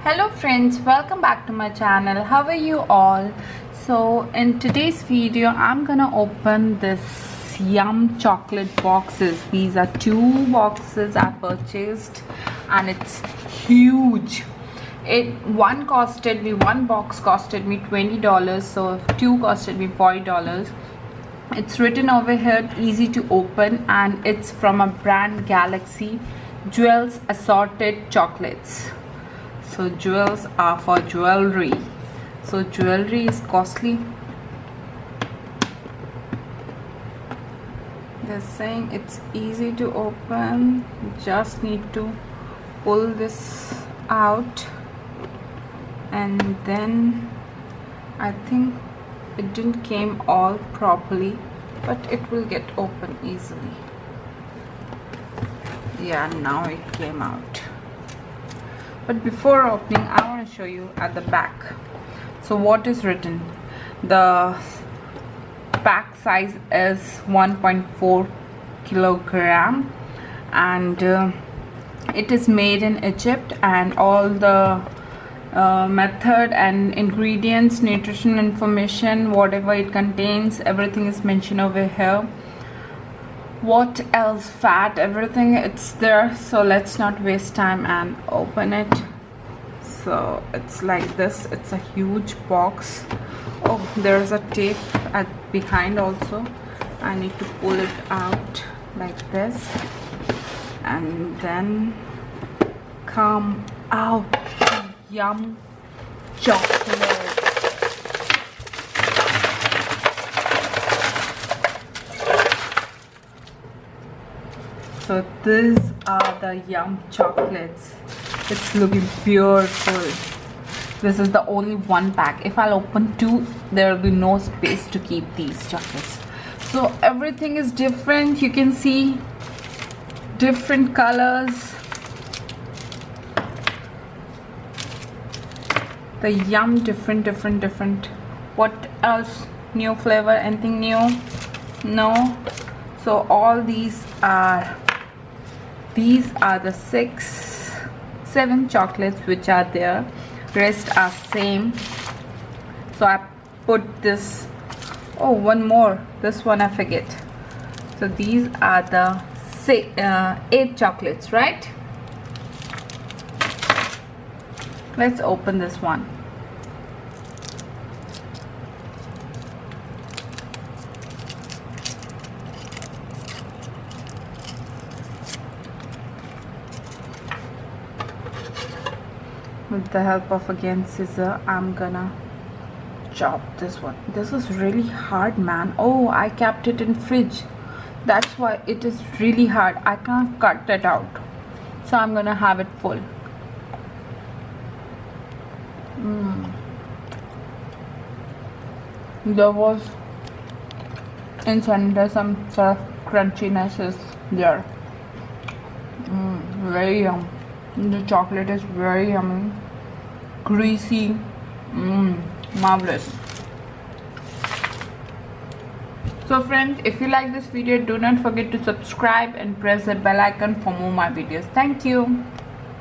Hello friends, welcome back to my channel. How are you all? So in today's video I'm gonna open this yum chocolate boxes. These are 2 boxes I purchased and it's huge. One box costed me $20, so 2 costed me $40. It's written over here, easy to open, and it's from a brand Galaxy, jewels assorted chocolates. So jewels are for jewelry, so jewelry is costly. They're saying it's easy to open, you just need to pull this out, and then I think it didn't came all properly, but it will get open easily. Yeah, now it came out. But before opening, I want to show you at the back. So what is written? The pack size is 1.4 kilogram, and it is made in Egypt, and all the method and ingredients, nutrition information, whatever it contains, everything is mentioned over here. What else? Fat, everything, it's there. So let's not waste time and open it. So it's like this. It's a huge box. Oh, there's a tape at behind also. I need to pull it out like this, and then come out yum chocolate. So these are the yum chocolates. It's looking beautiful. This is the only one pack. If I'll open 2, there will be no space to keep these chocolates. So everything is different. You can see different colors. The yum different. What else? New flavor? Anything new? No. So all these are the 7 chocolates which are there. Rest are same. So I put this. Oh, one more. This one I forget. So these are the 8 chocolates, right? Let's open this one. With the help of again scissor, I'm gonna chop this one. This is really hard, man. Oh, I kept it in fridge. That's why it is really hard. I can't cut it out. So I'm gonna have it full. There was inside there's some sort of crunchiness is there. Very yum. The chocolate is very yummy, greasy, marvelous. So friends, if you like this video, do not forget to subscribe and press the bell icon for more my videos. Thank you.